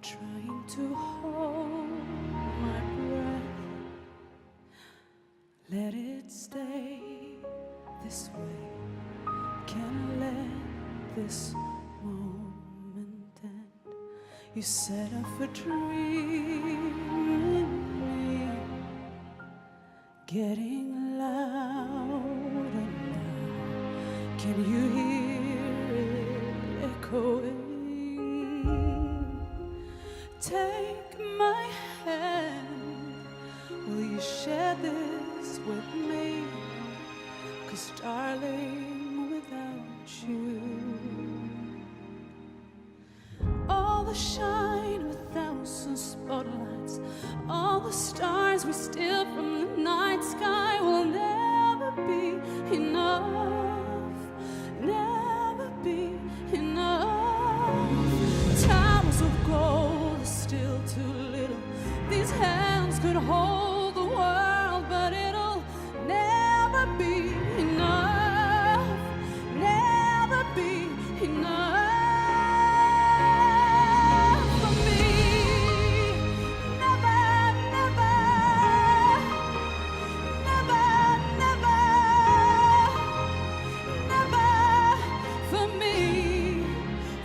trying to hold my breath. Let it stay this way. Can't let this moment end. You set off a dream in me, getting louder now. Can you hear it echoing? Take my hand, will you share this with me? 'Cause darling, without you, all the shine with thousand spotlights, all the stars we steal from the night sky will never be enough, never be enough. Towers of gold are still too little. These hands could hold the world, but it'll never be enough, never be enough for me. Never, never, never, never, never for me,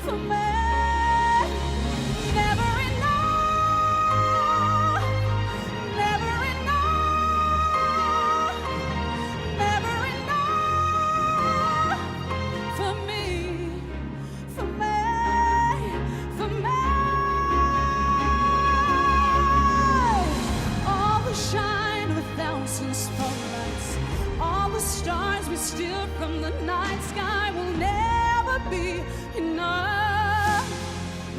for me. Never enough, never enough, never enough for me, for me, for me. All the shine with thousand spotlights, all the stars we steal from the night sky will never be enough,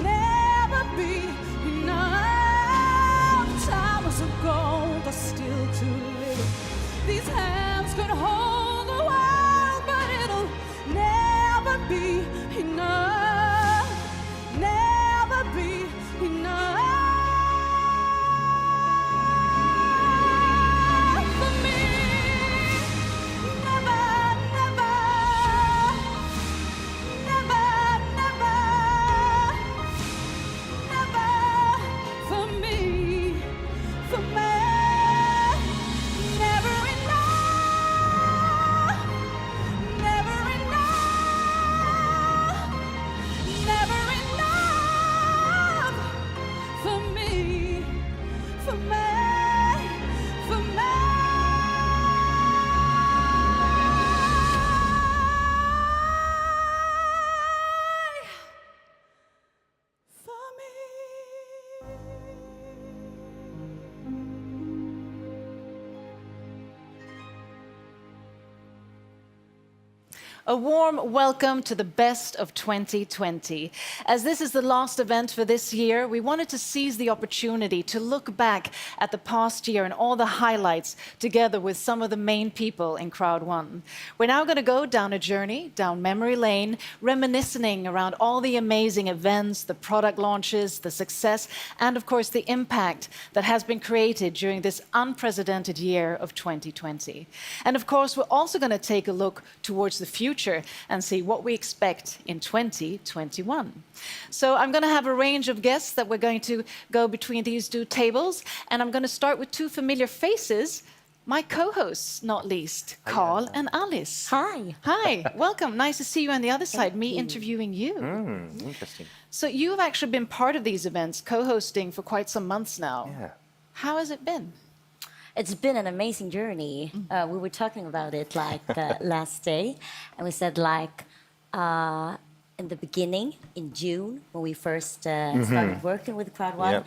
never be enough. Towers of gold are still too little. These hands could hold the world, but it'll never be enough, never be enough for me. Never, never, never, never, never for me, for me. Never enough, never enough, never enough for me, for me, for me. For me. A warm welcome to the best of 2020. As this is the last event for this year, we wanted to seize the opportunity to look back at the past year and all the highlights together with some of the main people in Crowd1. We're now going to go down a journey, down memory lane, reminiscing around all the amazing events, the product launches, the success, and of course the impact that has been created during this unprecedented year of 2020. And of course, we're also going to take a look towards the future and see what we expect in 2021. So I'm going to have a range of guests that we're going to go between these two tables, and I'm going to start with two familiar faces, my co-hosts, not least, Carl and Alice. Hi. Hi, welcome. Nice to see you on the other side, me you. interviewing you. Interesting. So you've actually been part of these events, co-hosting for quite some months now. Yeah. How has it been? It's been an amazing journey. We were talking about it like last day, and we said like in the beginning, in June, when we first started working with Crowd1,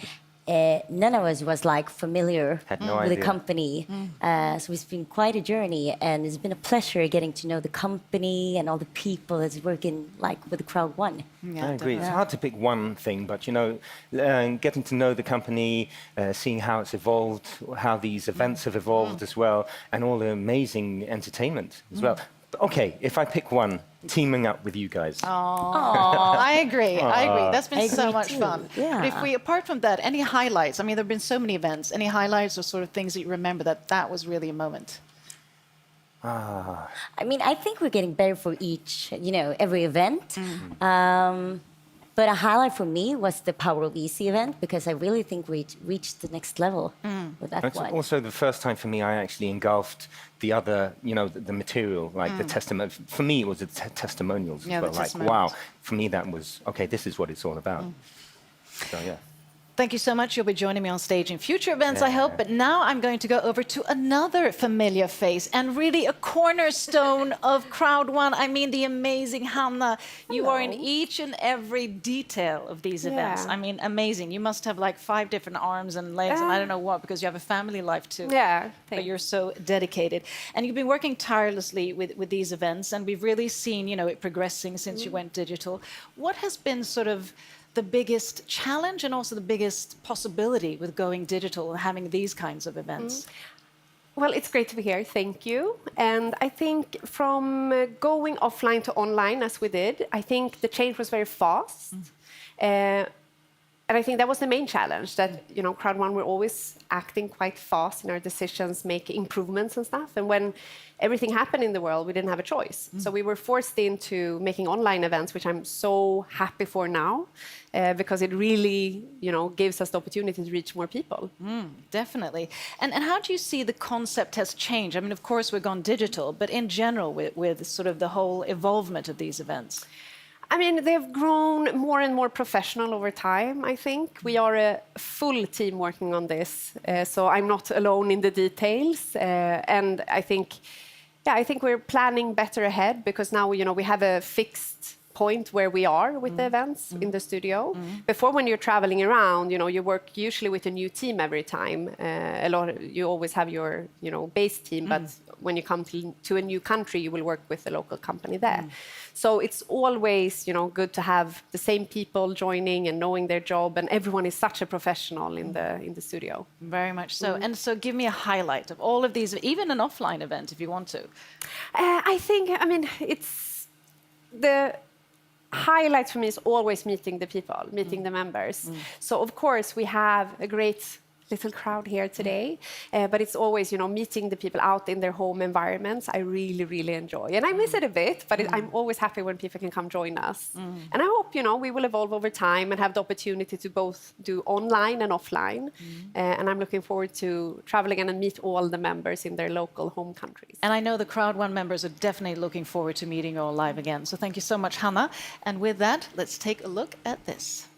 none of us was like familiar Had no with the idea. company. So it's been quite a journey, and it's been a pleasure getting to know the company and all the people that's working like with Crowd1. Yeah, I agree. It's hard to pick one thing, but you know, getting to know the company, seeing how it's evolved, how these events have evolved as well, and all the amazing entertainment as well. Okay, if I pick one, teaming up with you guys. I agree. I agree. That's been I so agree much too. fun. Yeah. But if we, apart from that, any highlights? I mean, there have been so many events. Any highlights or sort of things that you remember that was really a moment? I mean, I think we're getting better for each, every event. But a highlight for me was the Power of Easy event, because I really think we reached the next level with that It's one. also the first time for me I actually engulfed the other, the material, like the testimony. For me, it was the testimonials as well. Like, wow, for me that was, okay, this is what it's all about. So, yeah. Thank you so much. You'll be joining me on stage in future events, I hope. But now I'm going to go over to another familiar face and really a cornerstone of Crowd1. I mean, the amazing Hanna. You are in each and every detail of these events. I mean, amazing. You must have like 5 different arms and legs and I don't know what, because you have a family life too. Yeah, but you're so dedicated. And you've been working tirelessly with these events, and we've really seen, it progressing since you went digital. What has been sort of the biggest challenge and also the biggest possibility with going digital and having these kinds of events? Well, it's great to be here. Thank you. And I think from going offline to online, as we did, I think the change was very fast. And I think that was the main challenge, that, Crowd1, we're always acting quite fast in our decisions, make improvements and stuff. And when everything happened in the world, we didn't have a choice. So we were forced into making online events, which I'm so happy for now, because it really, gives us the opportunity to reach more people. Definitely. And how do you see the concept has changed? I mean, of course, we've gone digital, but in general, with sort of the whole evolvement of these events? I mean, they've grown more and more professional over time, I think. We are a full team working on this, so I'm not alone in the details. And I think we're planning better ahead, because now, we have a fixed point where we are with the events in the studio. Before, when you're traveling around, you work usually with a new team every time. You always have your, base team, but when you come to a new country, you will work with the local company there. So it's always, good to have the same people joining and knowing their job, and everyone is such a professional in the studio. Very much so. And so give me a highlight of all of these, even an offline event if you want to. It's the highlight for me is always meeting the people, meeting the members. So of course we have a great little crowd here today, but it's always, meeting the people out in their home environments. I really, really enjoy, and I miss it a bit, but I'm always happy when people can come join us. And I hope, we will evolve over time and have the opportunity to both do online and offline. And I'm looking forward to traveling and meet all the members in their local home countries. And I know the Crowd1 members are definitely looking forward to meeting you all live again. So thank you so much, Hanna. And with that, let's take a look at this.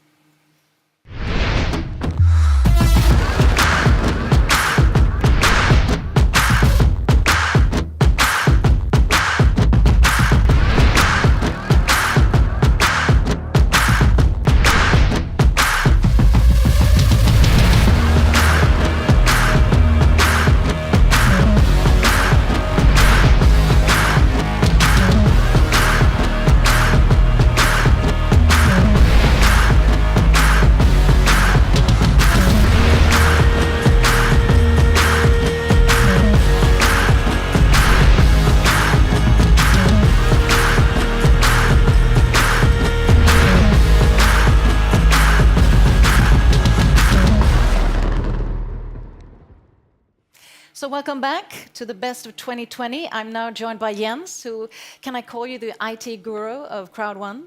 So welcome back to the best of 2020. I'm now joined by Jens, who, can I call you the IT guru of Crowd1?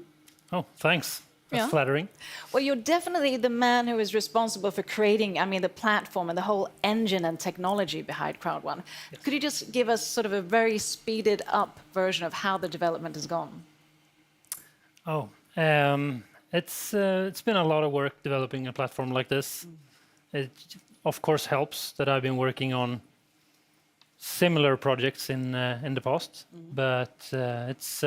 Oh, thanks. That's flattering. Well, you're definitely the man who is responsible for creating, the platform and the whole engine and technology behind Crowd1. Yes. Could you just give us sort of a very speeded up version of how the development has gone? It's been a lot of work developing a platform like this. It, of course, helps that I've been working on similar projects in the past, but it's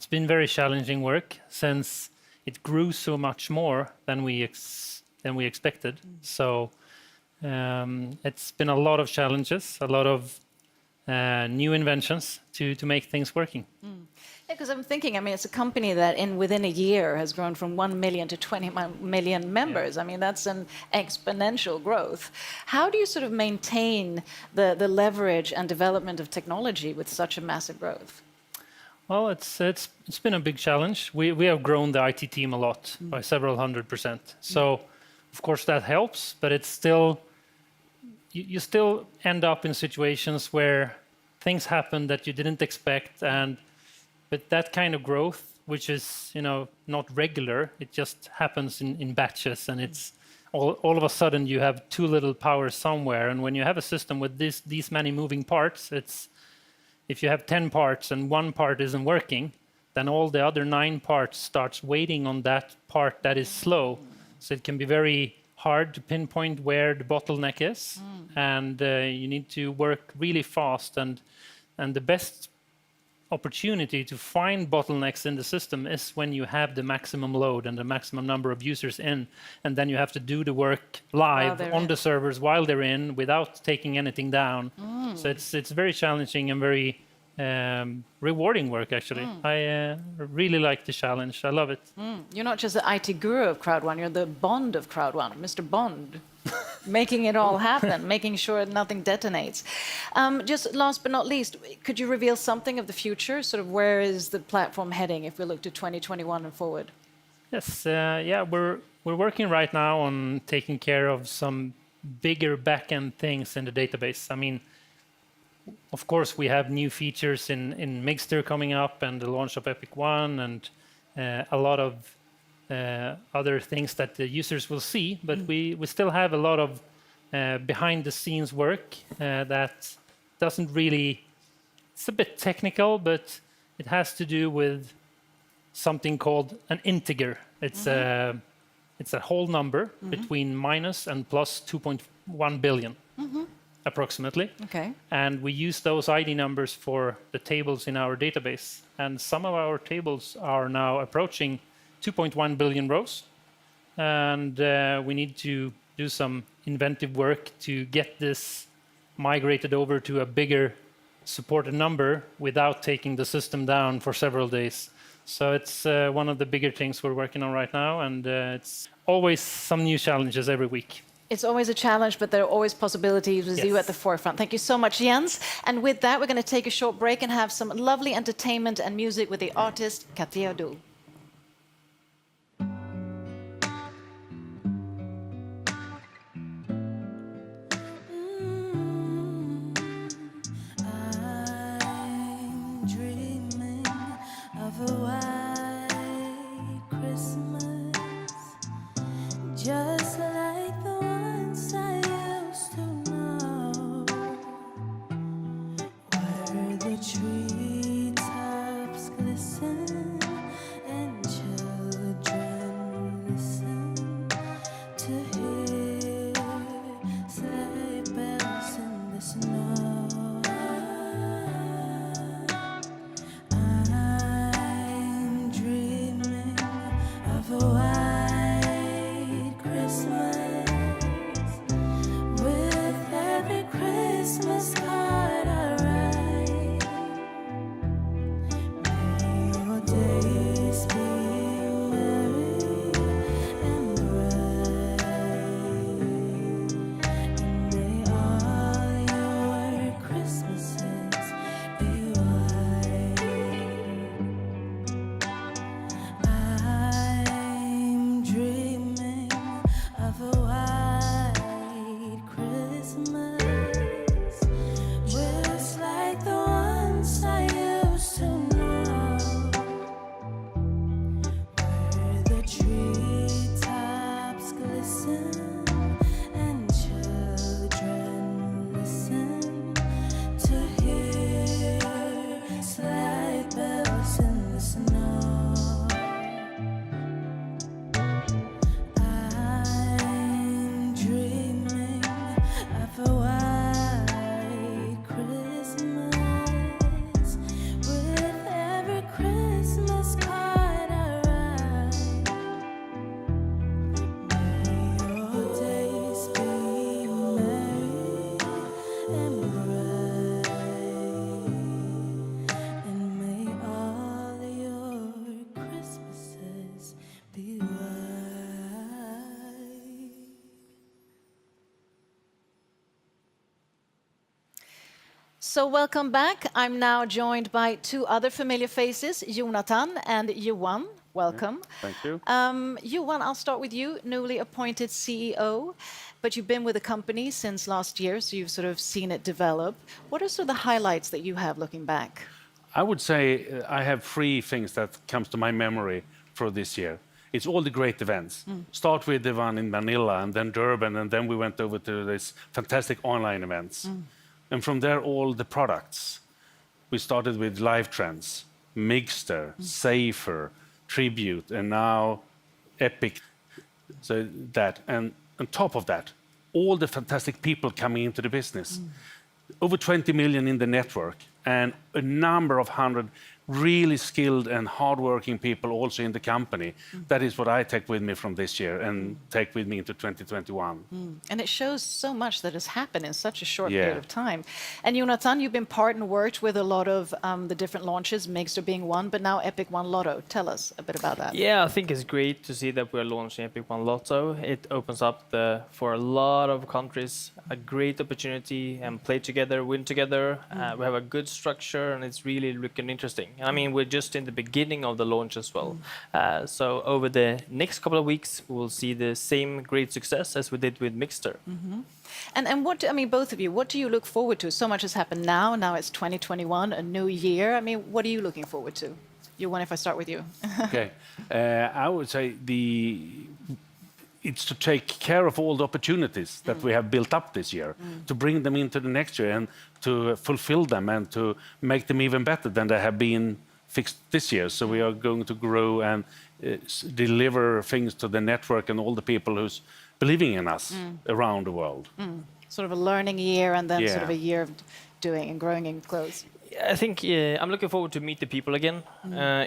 been very challenging work since it grew so much more than we expected. So it's been a lot of challenges, a lot of new inventions to make things working. Yeah, because I'm thinking, it's a company that within a year has grown from 1 million to 20 million members. Yeah. That's an exponential growth. How do you sort of maintain the leverage and development of technology with such a massive growth? Well, it's been a big challenge. We have grown the IT team a lot, by several 100%. So, of course, that helps, but it's still, you still end up in situations where things happen that you didn't expect, but that kind of growth which is not regular. It just happens in batches, and it's all of a sudden you have too little power somewhere. And when you have a system with these many moving parts, if you have 10 parts and one part isn't working, then all the other 9 parts starts waiting on that part that is slow. So it can be very hard to pinpoint where the bottleneck is, and you need to work really fast. And the best opportunity to find bottlenecks in the system is when you have the maximum load and the maximum number of users in, and then you have to do the work live on the servers while they're in without taking anything down. So it's very challenging and very rewarding work, actually. I really like the challenge. I love it. You're not just the IT guru of Crowd1, you're the Bond of Crowd1, Mr. Bond. Making it all happen, making sure nothing detonates. Just last but not least, could you reveal something of the future? Sort of where is the platform heading if we look to 2021 and forward? Yes, we're working right now on taking care of some bigger back-end things in the database. I mean, of course, we have new features in Miggster coming up and the launch of Epic1 and a lot of other things that the users will see, but we still have a lot of behind-the-scenes work that doesn't really... It's a bit technical, but it has to do with something called an integer. It's a whole number between minus and plus 2.1 billion, approximately. Okay. And we use those ID numbers for the tables in our database. And some of our tables are now approaching 2.1 billion rows, and we need to do some inventive work to get this migrated over to a bigger supported number without taking the system down for several days. So it's one of the bigger things we're working on right now, and it's always some new challenges every week. It's always a challenge, but there are always possibilities with you at the forefront. Thank you so much, Jens. And with that, we're going to take a short break and have some lovely entertainment and music with the artist Katia Du. Just like the ones I used to know, where the treetops glisten and children listen to hear sleigh bells in the snow. I'm dreaming of a white Christmas, with every Christmas card I write. May your days be merry and bright, and may all your Christmases be white. I'm dreaming of a white Christmas, just like the ones I used to know, where the treetops glisten and children listen to hear sleigh bells in the snow. I'm dreaming of a white Christmas, with every Christmas card I write. May your days be merry and bright, and may all your Christmases be white. So welcome back. I'm now joined by two other familiar faces, Jonathan and Johan. Welcome. Thank you. Johan, I'll start with you, newly appointed CEO, but you've been with the company since last year, so you've sort of seen it develop. What are sort of the highlights that you have looking back? I would say I have three things that comes to my memory for this year. It's all the great events. Start with the one in Manila, and then Durban, and then we went over to this fantastic online events. And from there, all the products. We started with Live Trends, Miggster, Safer, Tribute, and now Epic. So that, and on top of that, all the fantastic people coming into the business. Over 20 million in the network, and a number of hundred really skilled and hardworking people also in the company. That is what I take with me from this year and take with me into 2021. And it shows so much that has happened in such a short Yeah. period of time. And Jonathan, you've been part and worked with a lot of the different launches, Miggster being one, but now Epic1 Lotto. Tell us a bit about that. Yeah, I think it's great to see that we're launching Epic1 Lotto. It opens up for a lot of countries a great opportunity and play together, win together. We have a good structure and it's really looking interesting. I mean, we're just in the beginning of the launch as well. So over the next couple of weeks, we'll see the same great success as we did with Miggster. And what, I mean, both of you, what do you look forward to? So much has happened now. Now it's 2021, a new year. I mean, what are you looking forward to? Johan, if I start with you. Okay, I would say it's to take care of all the opportunities that we have built up this year, to bring them into the next year and to fulfill them and to make them even better than they have been fixed this year. So we are going to grow and deliver things to the network and all the people who's believing in us around the world. Sort of a learning year and then sort of Yeah. a year of doing and growing in clothes. I think I'm looking forward to meet the people again.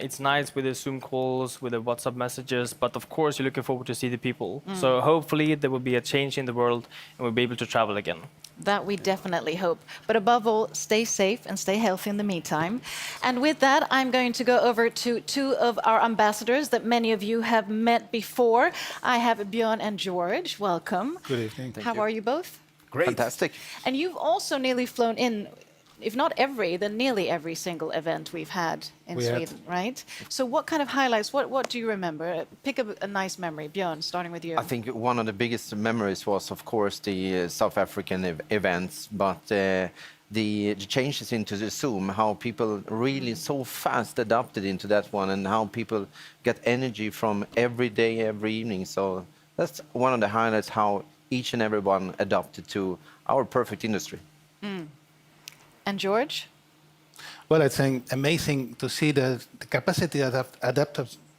It's nice with the Zoom calls, with the WhatsApp messages, but of course you're looking forward to see the people. So hopefully there will be a change in the world and we'll be able to travel again. That we definitely hope. But above all, stay safe and stay healthy in the meantime. And with that, I'm going to go over to two of our ambassadors that many of you have met before. I have Björn and George. Welcome. Good evening. How are you both? Great. Fantastic. And you've also nearly flown in, if not every, then nearly every single event we've had in Sweden, right? So what kind of highlights, what do you remember? Pick a nice memory. Björn, starting with you. I think one of the biggest memories was, of course, the South African events, but the changes into the Zoom, how people really so fast adapted into that one, and how people get energy from every day, every evening. So that's one of the highlights, how each and every one adapted to our perfect industry. And George? Well, it's amazing to see the capacity of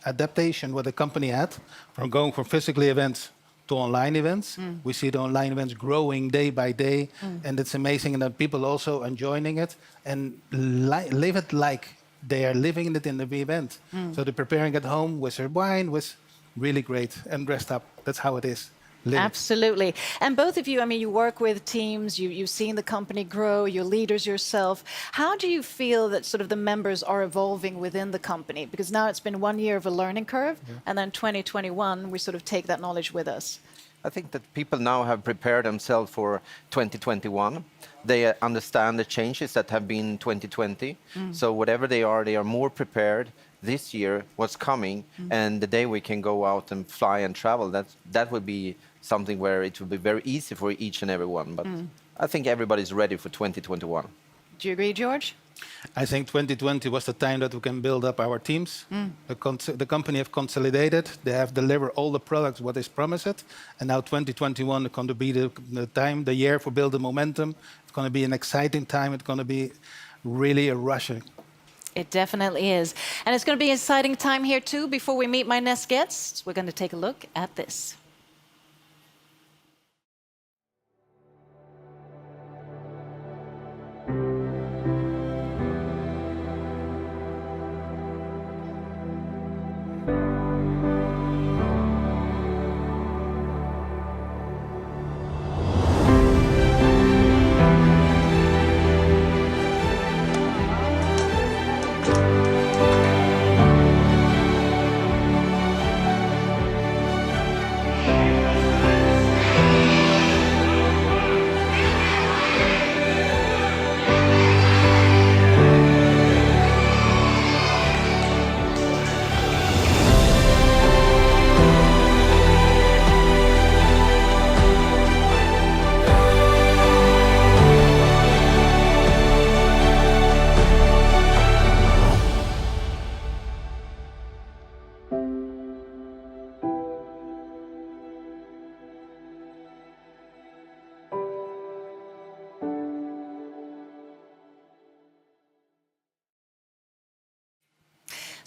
adaptation what the company had from going from physical events to online events. We see the online events growing day by day, and it's amazing that people also enjoying it and live it like they are living it in the event. So they're preparing at home with their wine, was really great and dressed up. That's how it is. Absolutely. And both of you, I mean, you work with teams, you've seen the company grow, you're leaders yourself. How do you feel that sort of the members are evolving within the company? Because now it's been 1 year of a learning curve, and then 2021, we sort of take that knowledge with us. I think that people now have prepared themselves for 2021. They understand the changes that have been 2020. So whatever they are more prepared this year, what's coming, and the day we can go out and fly and travel, that would be something where it will be very easy for each and every one. But I think everybody's ready for 2021. Do you agree, George? I think 2020 was the time that we can build up our teams. The company have consolidated. They have delivered all the products what is promised. And now 2021 is going to be the year for building momentum. It's going to be an exciting time. It's going to be really a rushing. It definitely is. And it's going to be an exciting time here too. Before we meet my next guests, we're going to take a look at this.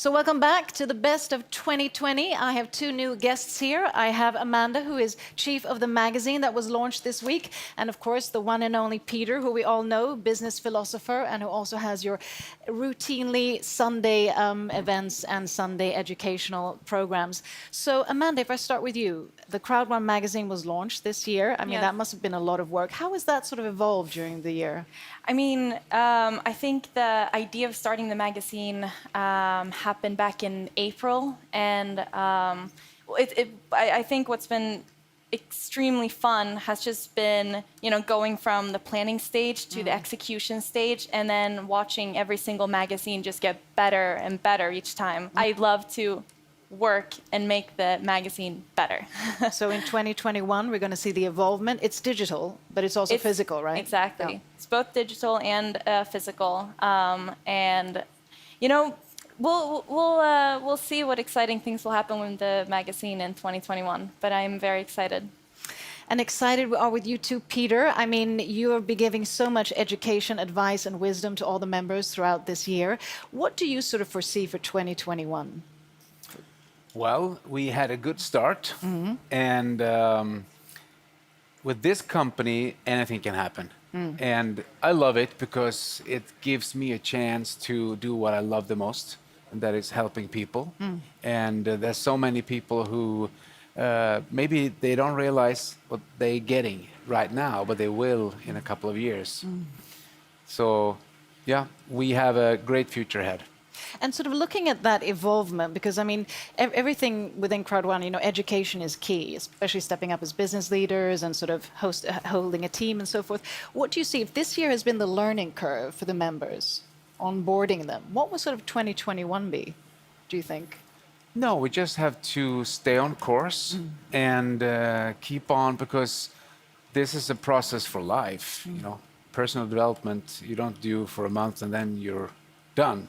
So welcome back to the best of 2020. I have two new guests here. I have Amanda, who is chief of the magazine that was launched this week, and of course the one and only Peter, who we all know, business philosopher, and who also has your routinely Sunday events and Sunday educational programs. So Amanda, if I start with you, the Crowd1 magazine was launched this year. I mean, that must have been a lot of work. How has that sort of evolved during the year? I mean, I think the idea of starting the magazine happened back in April, and I think what's been extremely fun has just been, going from the planning stage to the execution stage, and then watching every single magazine just get better and better each time. I love to work and make the magazine better. So in 2021, we're going to see the evolvement. It's digital, but it's also physical, right? Exactly. Yeah. It's both digital and physical. And, we'll see what exciting things will happen with the magazine in 2021. But I'm very excited. And excited we are with you too, Peter. I mean, you'll be giving so much education, advice, and wisdom to all the members throughout this year. What do you sort of foresee for 2021? Well, we had a good start, and with this company, anything can happen. And I love it because it gives me a chance to do what I love the most, and that is helping people. And there's so many people who maybe they don't realize what they're getting right now, but they will in a couple of years. So, yeah, we have a great future ahead. And sort of looking at that evolvement, because I mean, everything within Crowd1, education is key, especially stepping up as business leaders and sort of holding a team and so forth. What do you see if this year has been the learning curve for the members, onboarding them? What will sort of 2021 be, do you think? No, we just have to stay on course and keep on, because this is a process for life. Personal development you don't do for a month and then you're done.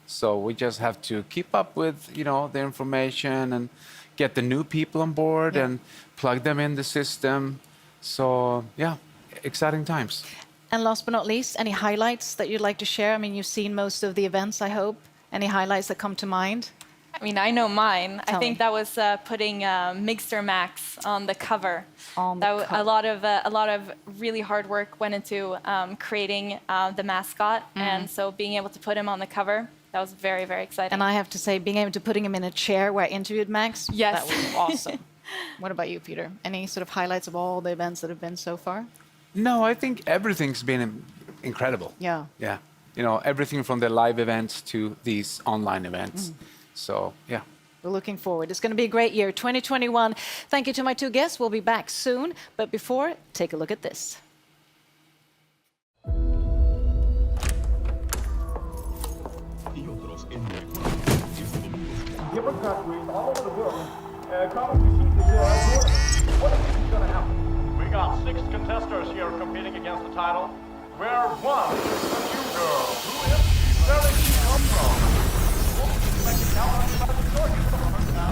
So we just have to keep up with, the information and get the new people on board and plug them in the system. So, yeah, exciting times. And last but not least, any highlights that you'd like to share? I mean, you've seen most of the events, I hope. Any highlights that come to mind? I mean, I know mine. Tell I think me. that was putting Miggster Max on the cover. On the cover. A lot of really hard work went into creating the mascot, and so being able to put him on the cover, that was very, very exciting. And I have to say, being able to putting him in a chair where I interviewed Max, Yes. that was awesome. What about you, Peter? Any sort of highlights of all the events that have been so far? No, I think everything's been incredible. Yeah. Yeah. Everything from the live events to these online events. So, yeah. We're looking forward. It's going to be a great year, 2021. Thank you to my two guests. We'll be back soon. But before, take a look at this. Different countries all over the world come to see the world. What do you think is going to happen? We got 6 contestants here competing against the title. Where one is the new girl. Who is she? Where did she come from?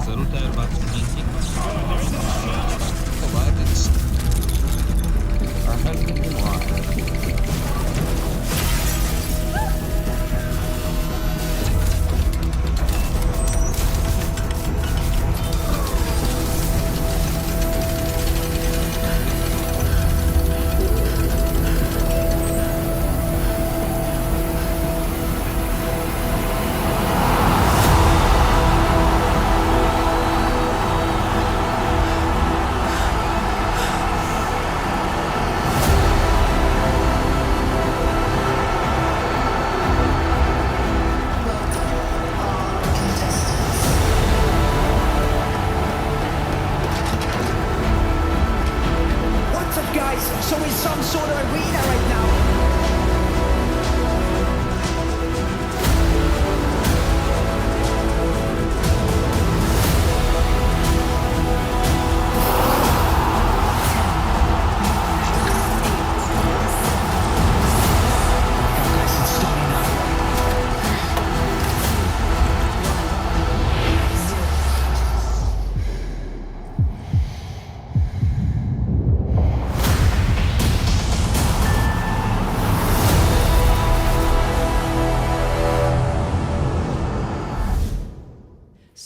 Зарутаю бацминтик. Ладец.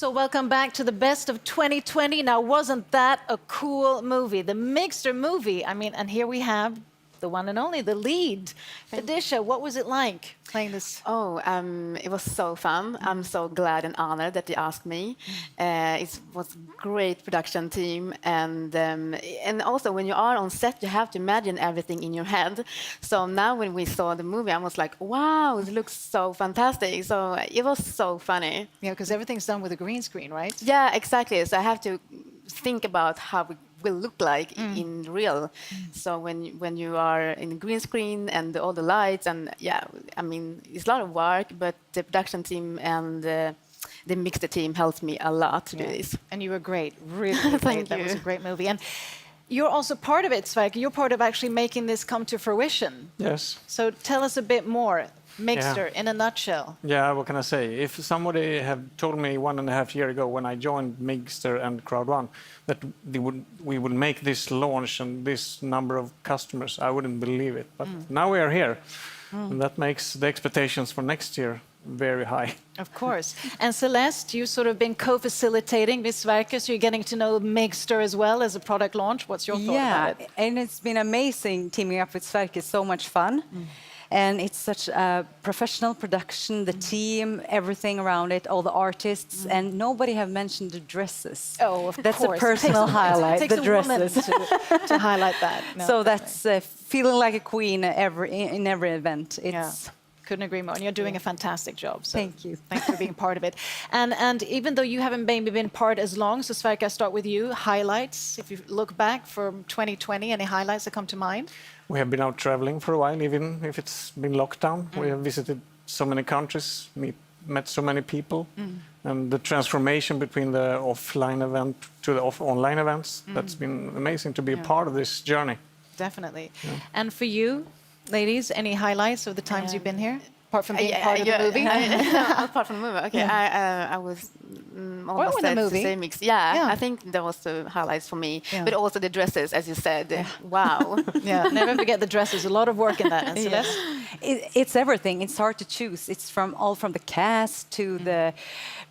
So welcome back to the best of 2020. Now, wasn't that a cool movie? The Miggster movie. I mean, and here we have the one and only, the lead. Felicia, what was it like playing this? Oh, it was so fun. I'm so glad and honored that you asked me. It was a great production team, and also when you are on set, you have to imagine everything in your head. So now when we saw the movie, I was like, wow, it looks so fantastic. So it was so funny. Yeah, because everything's done with a green screen, right? Yeah, exactly. So I have to think about how it will look like in real. So when you are in green screen and all the lights, and yeah, I mean, it's a lot of work, but the production team and the Miggster team helped me a lot to do this. And you were great, really great. Thank That you. was a great movie. And you're also part of it, Sverker. You're part of actually making this come to fruition. Yes. So tell us a bit more. Miggster, in a nutshell. Yeah, what can I say? If somebody had told me 1.5 years ago when I joined Miggster and Crowd1 that we would make this launch and this number of customers, I wouldn't believe it. But now we are here, and that makes the expectations for next year very high. Of course. And Celeste, you've sort of been co-facilitating with Sverker, so you're getting to know Miggster as well as a product launch. What's your thought about it? And it's been amazing teaming up with Sverker. It's so much fun. And it's such a professional production, the team, everything around it, all the artists, and nobody have mentioned the dresses. Oh, of that's course. a personal highlight, It takes the a woman dresses. to highlight that. No, so definitely. that's feeling like a queen in every event. It's Couldn't agree more. And you're doing a fantastic job. So Thank you. Thanks for being part of it. And even though you haven't maybe been part as long, so Sverker, I start with you. Highlights, if you look back from 2020, any highlights that come to mind? We have been out traveling for a while, even if it's been lockdown. We have visited so many countries, met so many people, and the transformation between the offline event to the online events, that's been amazing to be a part of this journey. Definitely. And for you, ladies, any highlights of the times you've been here? Apart from being part of the movie? Apart from the movie, okay. I was almost in the said movie. the same mix. Yeah, I think that was the highlights for me. But also the dresses, as you said. Wow. Yeah, never forget the dresses. A lot of work in that. And Celeste? It's everything. It's hard to choose. It's from the cast to the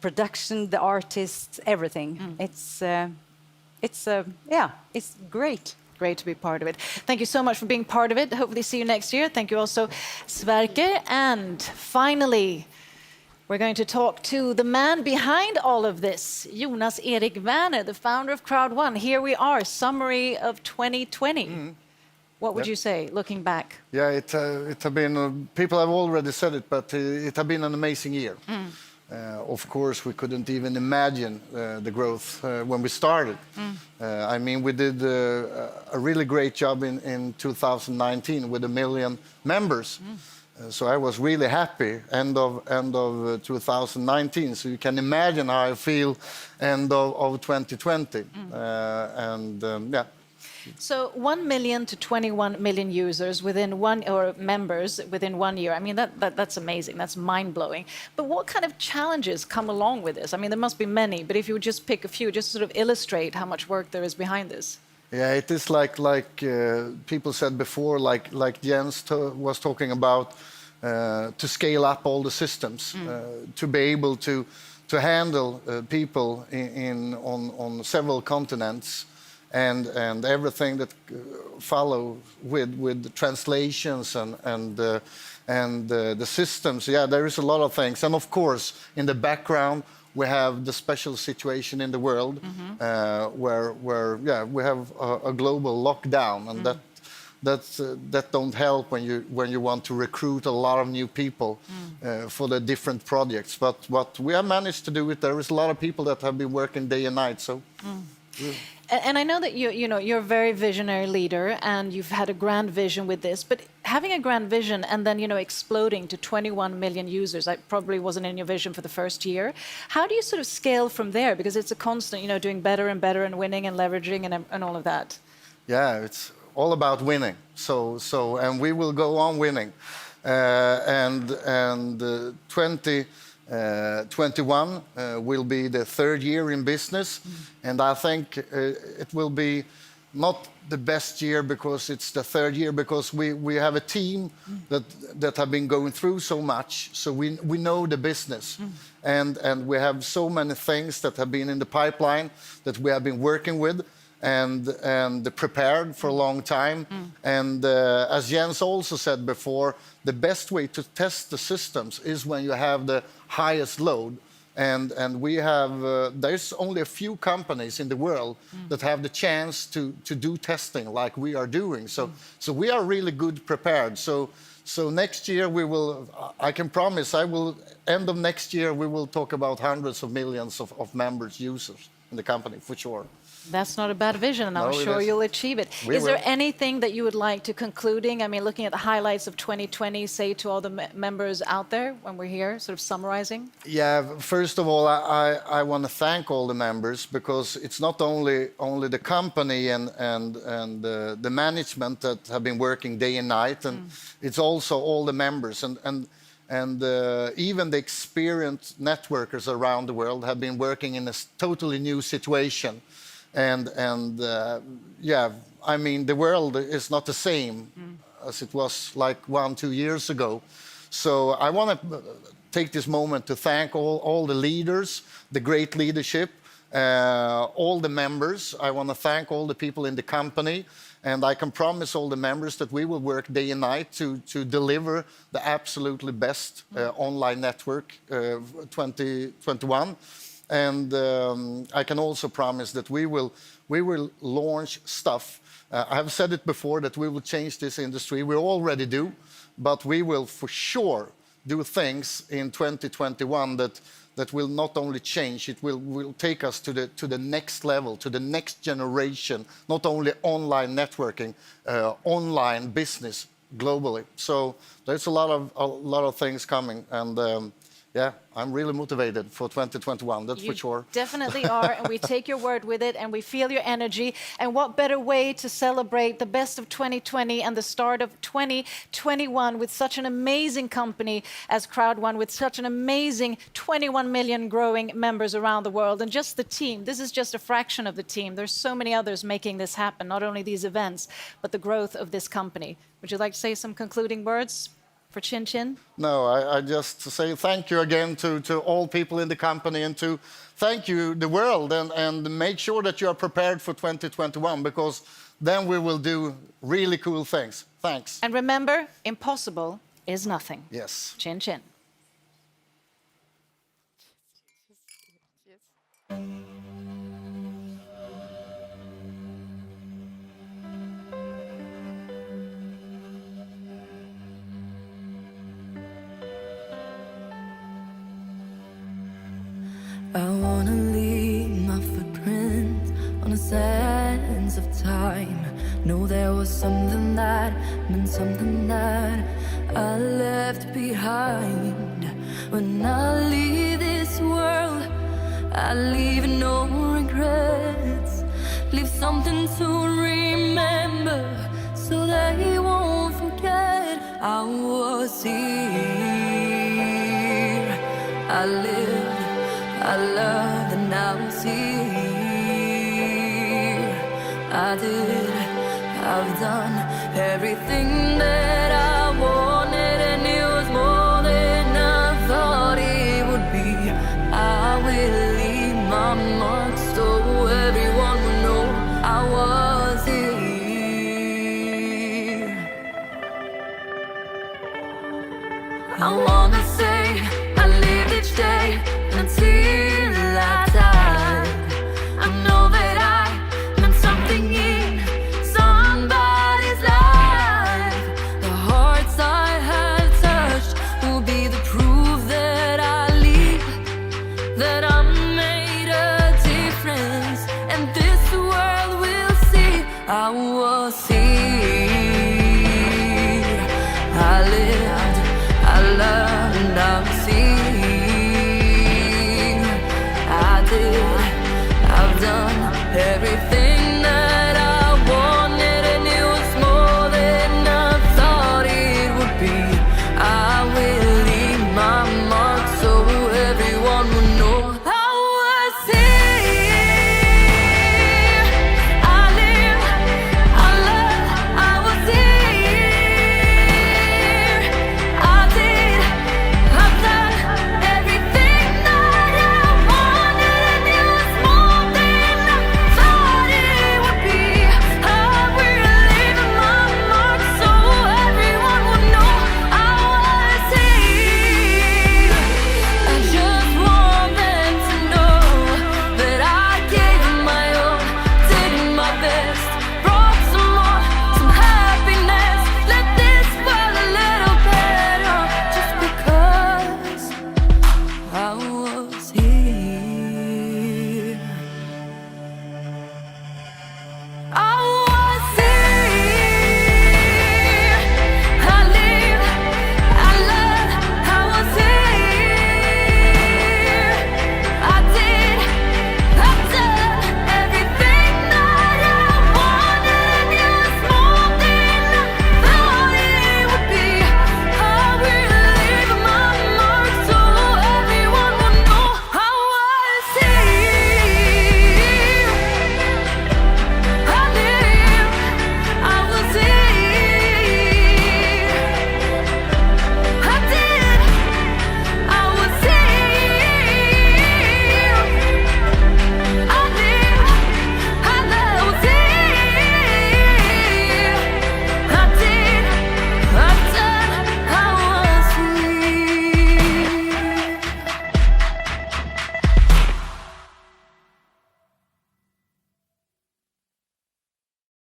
production, the artists, everything. It's great. Great to be part of it. Thank you so much for being part of it. Hopefully see you next year. Thank you also, Sverker. And finally, we're going to talk to the man behind all of this, Jonas Erik Werner, the founder of Crowd1. Here we are, summary of 2020. What would you say, looking back? Yeah, it has been, people have already said it, but it has been an amazing year. Of course, we couldn't even imagine the growth when we started. I mean, we did a really great job in 2019 with 1 million members. So I was really happy end of 2019. So you can imagine how I feel end of 2020. Yeah. So 1 million to 21 million users within members within 1 year. I mean, that's amazing. That's mind-blowing. But what kind of challenges come along with this? I mean, there must be many, but if you would just pick a few, just sort of illustrate how much work there is behind this. Yeah, it is like people said before, like Jens was talking about, to scale up all the systems, to be able to handle people on several continents. And everything that follow with the translations and the systems. Yeah, there is a lot of things. And of course, in the background, we have the special situation in the world where we have a global lockdown, and that don't help when you want to recruit a lot of new people for the different projects. But we have managed to do it. There is a lot of people that have been working day and night. So. And I know that you're a very visionary leader and you've had a grand vision with this, but having a grand vision and then exploding to 21 million users, that probably wasn't in your vision for the first year. How do you sort of scale from there? Because it's a constant, doing better and better and winning and leveraging and all of that. Yeah, it's all about winning. And we will go on winning. 2021 will be the 3rd year in business, and I think it will be not the best year because it's the third year, because we have a team that have been going through so much, so we know the business, and we have so many things that have been in the pipeline that we have been working with and prepared for a long time. And as Jens also said before, the best way to test the systems is when you have the highest load. And we have, there's only a few companies in the world that have the chance to do testing like we are doing. So we are really good prepared. So next year we will, I can promise, end of next year we will talk about hundreds of millions of members, users in the company for sure. That's not a bad vision, and I'm sure you'll achieve it. Is there anything that you would like to concluding? I mean, looking at the highlights of 2020, say to all the members out there when we're here, sort of summarizing? Yeah, first of all, I want to thank all the members, because it's not only the company and the management that have been working day and night, and it's also all the members and even the experienced networkers around the world have been working in a totally new situation. And yeah, I mean, the world is not the same as it was like 1-2 years ago. So I want to take this moment to thank all the leaders, the great leadership, all the members. I want to thank all the people in the company. And I can promise all the members that we will work day and night to deliver the absolutely best online network 2021. And I can also promise that we will launch stuff. I have said it before that we will change this industry. We already do, but we will for sure do things in 2021 that will not only change, it will take us to the next level, to the next generation, not only online networking, online business globally. So there's a lot of things coming, and yeah, I'm really motivated for 2021, that's for sure. Definitely are, and we take your word with it, and we feel your energy. And what better way to celebrate the best of 2020 and the start of 2021 with such an amazing company as Crowd1, with such an amazing 21 million growing members around the world. And just the team, this is just a fraction of the team. There's so many others making this happen, not only these events, but the growth of this company. Would you like to say some concluding words for Chin Chin? No, I just say thank you again to all people in the company, and to thank you the world, and make sure that you are prepared for 2021, because then we will do really cool things. Thanks. And remember, impossible is nothing. Yes. Chin Chin. I wanna leave my footprint on the sands of time. Know there was something that meant something that I left behind. When I leave this world, I leave no regrets. Leave something to remember, so they won't forget. I was here, I lived, I loved, and I was here. I did, I've done everything that I wanted, and it was more than I thought it would be. I will leave my mark so everyone will know I was here. I wanna say I lived each day until I died. I know that I meant something in somebody's life. The hearts I have touched will be the proof that I leave, that I made a difference, and this world will see I was here. I lived, I loved, and I was here. I've done everything